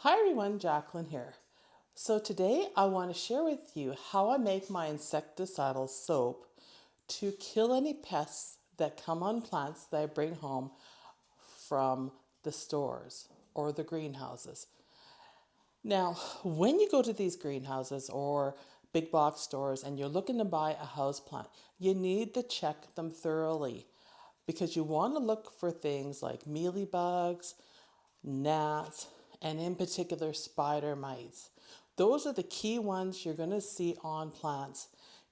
Hi everyone, Jacqueline here. So today I want to share with you how I make my insecticidal soap to kill any pests that come on plants that I bring home from the stores or the greenhouses. Now, when you go to these greenhouses or big box stores and you're looking to buy a house plant, you need to check them thoroughly because you want to look for things like mealybugs, gnats, and in particular spider mites. Those are the key ones you're going to see on plants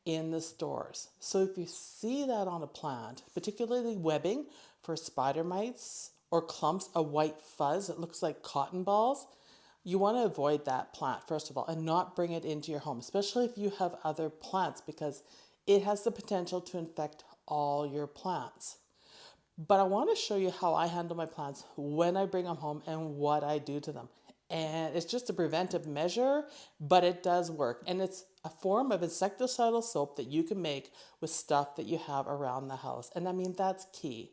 in the stores. So if you see that on a plant, particularly webbing for spider mites or clumps of white fuzz, it looks like cotton balls, you want to avoid that plant first of all and not bring it into your home, especially if you have other plants, because it has the potential to infect all your plants. But I want to show you how I handle my plants when I bring them home and what I do to them. And it's just a preventive measure, but it does work. And it's a form of insecticidal soap that you can make with stuff that you have around the house. And I mean, that's key.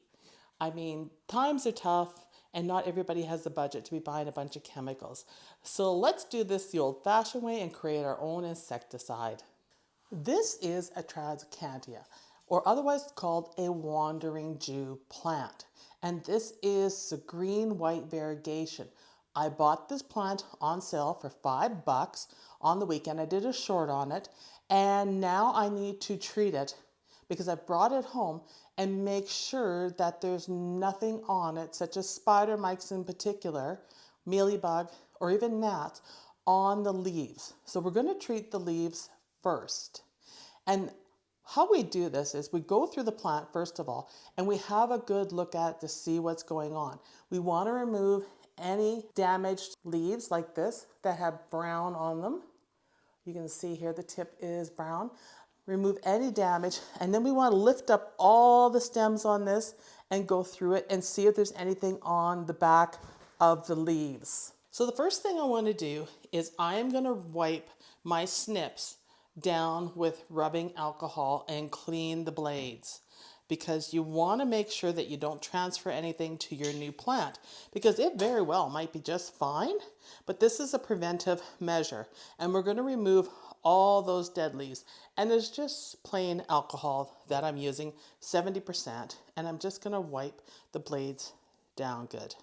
I mean, times are tough and not everybody has the budget to be buying a bunch of chemicals. So let's do this the old fashioned way and create our own insecticide. This is a Transcantia, or otherwise called a wandering Jew plant. And this is the green-white variegation. I bought this plant on sale for $5 on the weekend. I did a short on it, and now I need to treat it because I brought it home and make sure that there's nothing on it, such as spider mites in particular, mealybug, or even gnats, on the leaves. So we're going to treat the leaves first. And how we do this is we go through the plant first of all, and we have a good look at it to see what's going on. We want to remove any damaged leaves like this that have brown on them. You can see here the tip is brown. Remove any damage, and then we want to lift up all the stems on this and go through it and see if there's anything on the back of the leaves. So the first thing I want to do is I am going to wipe my snips down with rubbing alcohol and clean the blades, because you want to make sure that you don't transfer anything to your new plant, because it very well might be just fine, but this is a preventive measure, and we're going to remove all those dead leaves. And it's just plain alcohol that I'm using, 70%, and I'm just going to wipe the blades down good.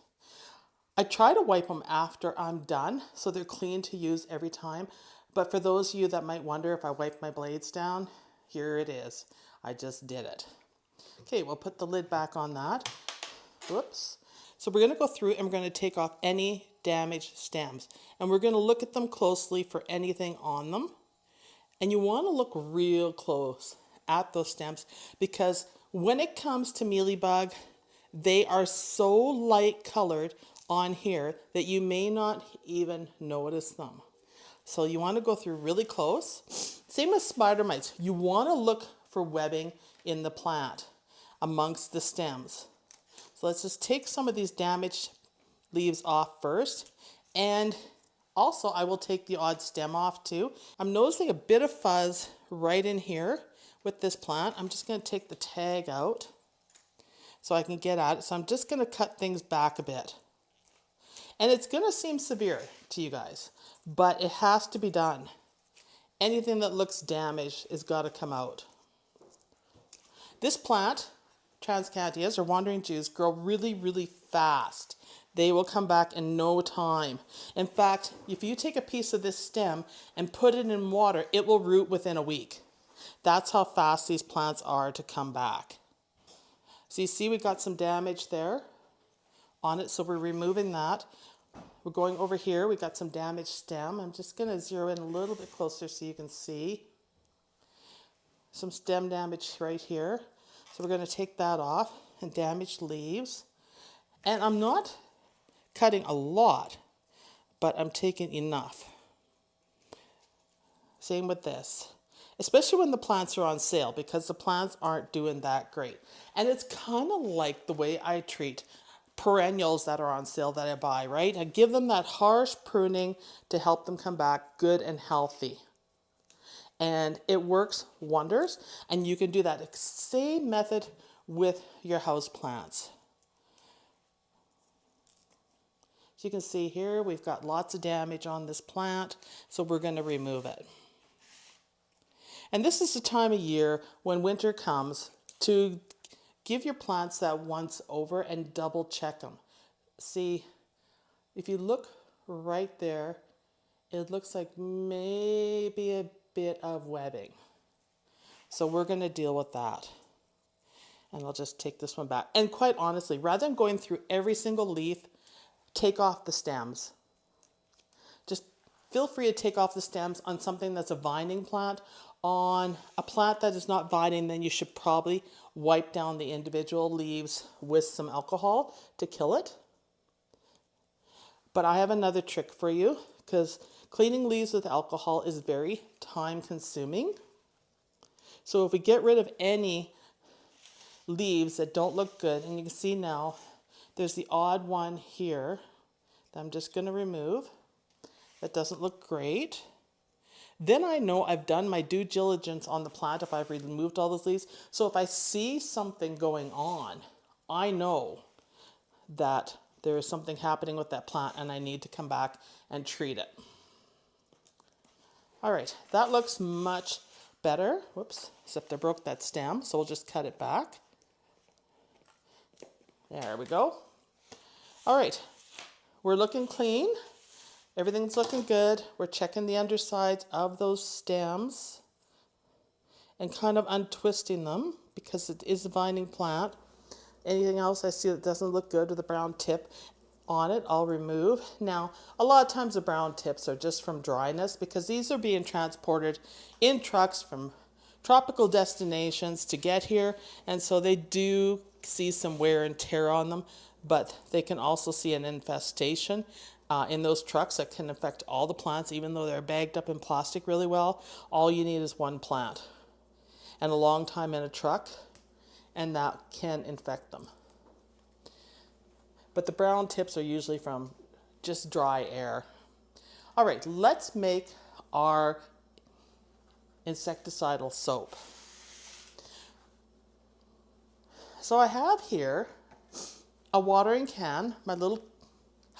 I try to wipe them after I'm done so they're clean to use every time. But for those of you that might wonder if I wipe my blades down, here it is. I just did it. Okay, we'll put the lid back on that. Whoops. So we're going to go through and we're going to take off any damaged stems. And we're going to look at them closely for anything on them. And you want to look real close at those stems, because when it comes to mealybug, they are so light colored on here that you may not even notice them. So you want to go through really close. Same with spider mites. You want to look for webbing in the plant amongst the stems. So let's just take some of these damaged leaves off first. And also I will take the odd stem off too. I'm noticing a bit of fuzz right in here with this plant. I'm just going to take the tag out so I can get at it. So I'm just going to cut things back a bit. And it's going to seem severe to you guys, but it has to be done. Anything that looks damaged has got to come out. This plant, Transcantias or wandering Jews, grow really, really fast. They will come back in no time. In fact, if you take a piece of this stem and put it in water, it will root within a week. That's how fast these plants are to come back. So you see we got some damage there on it, so we're removing that. We're going over here, we got some damaged stem. I'm just going to zero in a little bit closer so you can see some stem damage right here. So we're going to take that off, and damaged leaves. And I'm not cutting a lot, but I'm taking enough. Same with this, especially when the plants are on sale, because the plants aren't doing that great. And it's kind of like the way I treat perennials that are on sale that I buy, right? I give them that harsh pruning to help them come back good and healthy. And it works wonders. And you can do that same method with your house plants. you can see here, we've got lots of damage on this plant, so we're going to remove it. And this is the time of year when winter comes to give your plants that once over and double check them. See, if you look right there, it looks like maybe a bit of webbing. So we're going to deal with that. And I'll just take this one back. And quite honestly, rather than going through every single leaf, take off the stems. Just feel free to take off the stems on something that's a vining plant. On a plant that is not vining, then you should probably wipe down the individual leaves with some alcohol to kill it. But I have another trick for you, because cleaning leaves with alcohol is very time consuming. So if we get rid of any leaves that don't look good, and you can see now there's the odd one here that I'm just going to remove. That doesn't look great. Then I know I've done my due diligence on the plant if I've removed all those leaves. So if I see something going on, I know that there is something happening with that plant and I need to come back and treat it. All right, that looks much better. Whoops, except I broke that stem, so we'll just cut it back. There we go. All right, we're looking clean. Everything's looking good. We're checking the undersides of those stems and kind of untwisting them because it is a vining plant. Anything else I see that doesn't look good with a brown tip on it, I'll remove. Now, a lot of times the brown tips are just from dryness because these are being transported in trucks from tropical destinations to get here, and so they do see some wear and tear on them, but they can also see an infestation in those trucks that can affect all the plants, even though they're bagged up in plastic really well. All you need is one plant and a long time in a truck, and that can infect them. But the brown tips are usually from just dry air. All right, let's make our insecticidal soap. So I have here a watering can, my little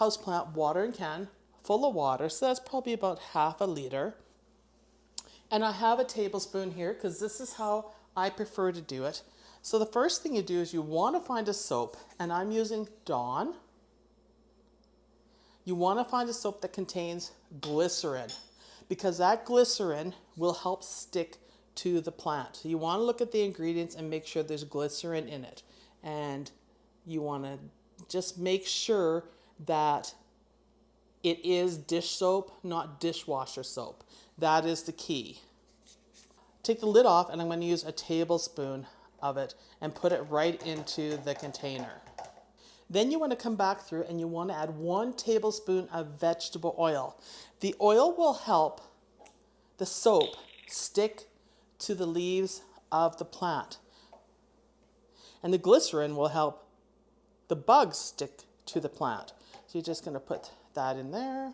houseplant watering can full of water, so that's probably about half a liter. And I have a tablespoon here because this is how I prefer to do it. So the first thing you do is you want to find a soap, and I'm using Dawn. You want to find a soap that contains glycerin because that glycerin will help stick to the plant. So you want to look at the ingredients and make sure there's glycerin in it. And you want to just make sure that it is dish soap, not dishwasher soap. That is the key. Take the lid off, and I'm going to use a tablespoon of it and put it right into the container. Then you want to come back through and you want to add 1 tablespoon of vegetable oil. The oil will help the soap stick to the leaves of the plant. And the glycerin will help the bugs stick to the plant. So you're just going to put that in there.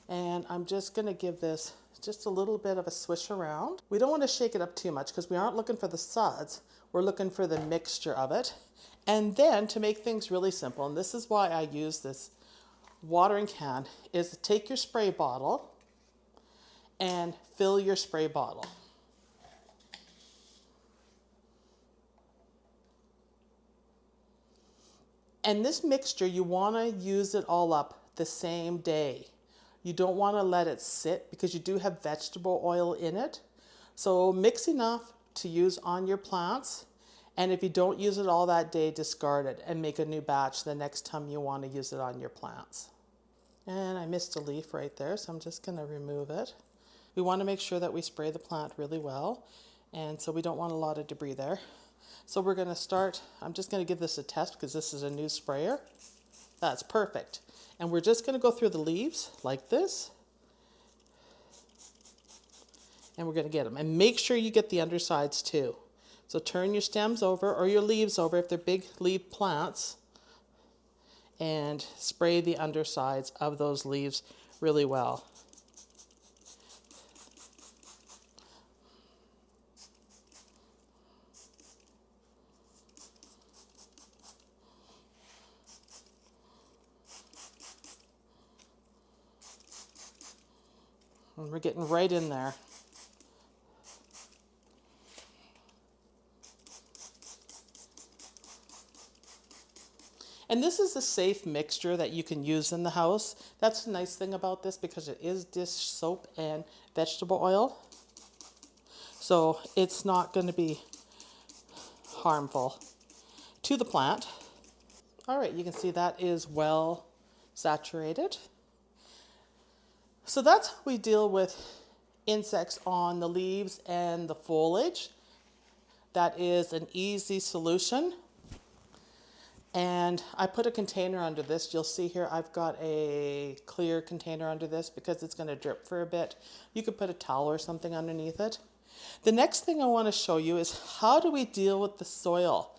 And I'm just going to give this just a little bit of a swish around. We don't want to shake it up too much because we aren't looking for the suds. We're looking for the mixture of it. And then to make things really simple, and this is why I use this watering can, is to take your spray bottle and fill your spray bottle. And this mixture, you want to use it all up the same day. You don't want to let it sit because you do have vegetable oil in it. So mix enough to use on your plants. And if you don't use it all that day, discard it and make a new batch the next time you want to use it on your plants. And I missed a leaf right there, so I'm just going to remove it. We want to make sure that we spray the plant really well, and so we don't want a lot of debris there. So we're going to start, I'm just going to give this a test because this is a new sprayer. That's perfect. And we're just going to go through the leaves like this. And we're going to get them. And make sure you get the undersides too. So turn your stems over or your leaves over if they're big leaf plants. And spray the undersides of those leaves really well. And we're getting right in there. And this is a safe mixture that you can use in the house. That's the nice thing about this because it is dish soap and vegetable oil. So it's not going to be harmful to the plant. All right, you can see that is well saturated. So that's how we deal with insects on the leaves and the foliage. That is an easy solution. And I put a container under this. You'll see here I've got a clear container under this because it's going to drip for a bit. You could put a towel or something underneath it. The next thing I want to show you is how do we deal with the soil?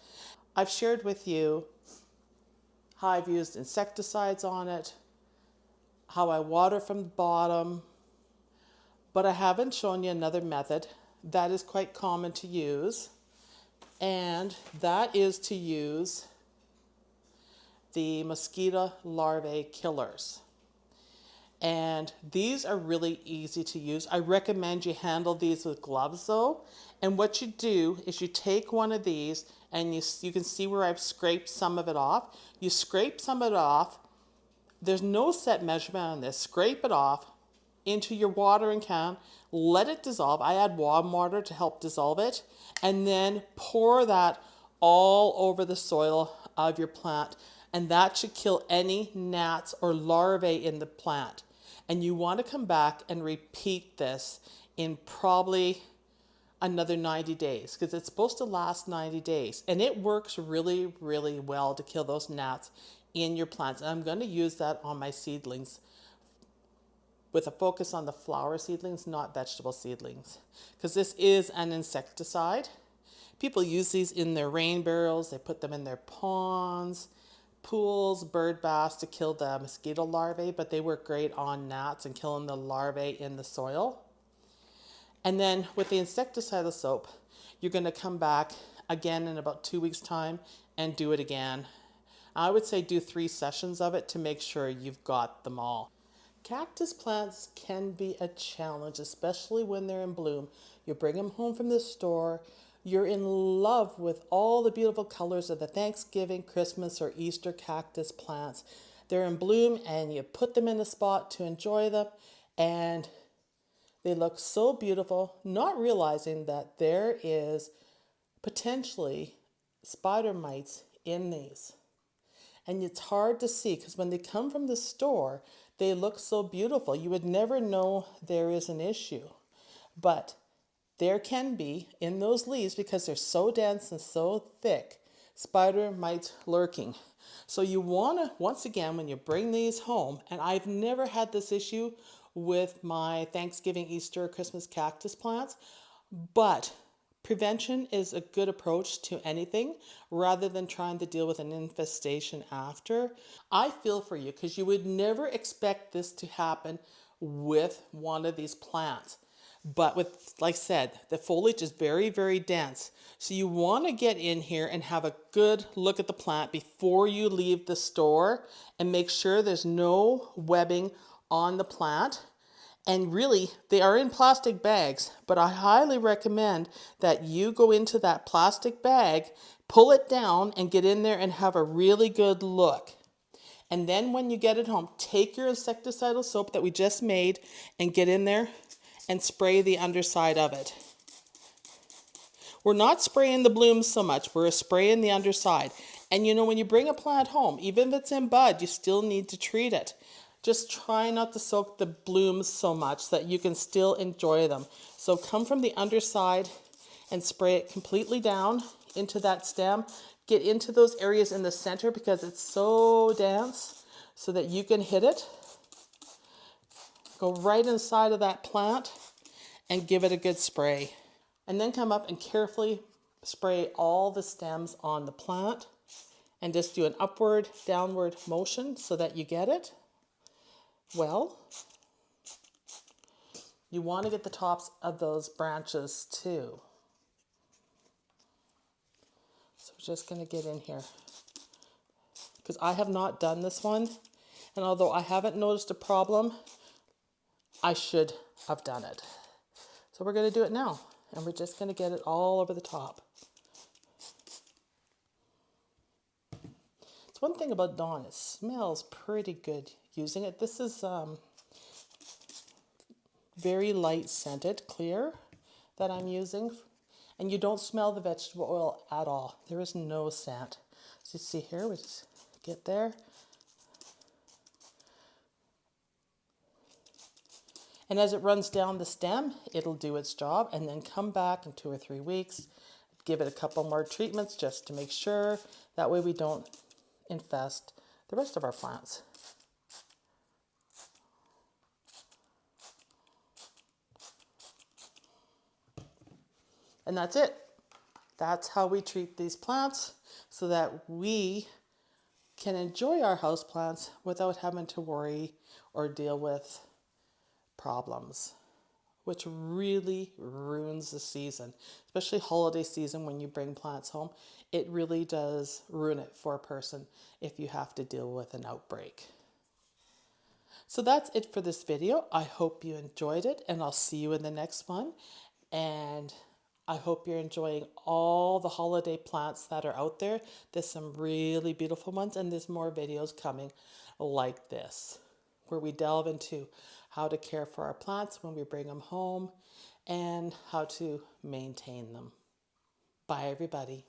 I've shared with you how I've used insecticides on it, how I water from the bottom, but I haven't shown you another method that is quite common to use, and that is to use the mosquito larvae killers. And these are really easy to use. I recommend you handle these with gloves though. And what you do is you take one of these and you can see where I've scraped some of it off. You scrape some of it off. There's no set measurement on this. Scrape it off into your watering can, let it dissolve. I add warm water to help dissolve it, and then pour that all over the soil of your plant. And that should kill any gnats or larvae in the plant. And you want to come back and repeat this in probably another 90 days because it's supposed to last 90 days. And it works really, really well to kill those gnats in your plants. And I'm going to use that on my seedlings with a focus on the flower seedlings, not vegetable seedlings, because this is an insecticide. People use these in their rain barrels. They put them in their ponds, pools, bird baths to kill the mosquito larvae, but they work great on gnats and killing the larvae in the soil. And then with the insecticidal soap, you're going to come back again in about 2 weeks' time and do it again. I would say do 3 sessions of it to make sure you've got them all. Cactus plants can be a challenge, especially when they're in bloom. You bring them home from the store, you're in love with all the beautiful colors of the Thanksgiving, Christmas, or Easter cactus plants. They're in bloom and you put them in a spot to enjoy them, and they look so beautiful, not realizing that there is potentially spider mites in these. And it's hard to see because when they come from the store, they look so beautiful. You would never know there is an issue. But there can be in those leaves, because they're so dense and so thick, spider mites lurking. So you want to, once again, when you bring these home, and I've never had this issue with my Thanksgiving, Easter, Christmas cactus plants, but prevention is a good approach to anything rather than trying to deal with an infestation after. I feel for you because you would never expect this to happen with one of these plants. But with, like I said, the foliage is very, very dense. So you want to get in here and have a good look at the plant before you leave the store and make sure there's no webbing on the plant. And really, they are in plastic bags, but I highly recommend that you go into that plastic bag, pull it down, and get in there and have a really good look. And then when you get it home, take your insecticidal soap that we just made and get in there and spray the underside of it. We're not spraying the blooms so much, we're spraying the underside. And you know, when you bring a plant home, even if it's in bud, you still need to treat it. Just try not to soak the blooms so much so that you can still enjoy them. So come from the underside and spray it completely down into that stem. Get into those areas in the center because it's so dense so that you can hit it. Go right inside of that plant and give it a good spray. And then come up and carefully spray all the stems on the plant and just do an upward, downward motion so that you get it. Well, you want to get the tops of those branches too. So we're just going to get in here because I have not done this one. And although I haven't noticed a problem, I should have done it. So we're going to do it now. And we're just going to get it all over the top. It's one thing about Dawn, it smells pretty good using it. This is very light scented, clear, that I'm using. And you don't smell the vegetable oil at all. There is no scent. So you see here, we just get there. And as it runs down the stem, it'll do its job and then come back in 2 or 3 weeks. Give it a couple more treatments just to make sure. That way we don't infest the rest of our plants. And that's it. That's how we treat these plants so that we can enjoy our houseplants without having to worry or deal with problems, which really ruins the season, especially holiday season when you bring plants home. It really does ruin it for a person if you have to deal with an outbreak. So that's it for this video. I hope you enjoyed it, and I'll see you in the next one. And I hope you're enjoying all the holiday plants that are out there. There's some really beautiful ones, and there's more videos coming like this, where we delve into how to care for our plants when we bring them home and how to maintain them. Bye, everybody.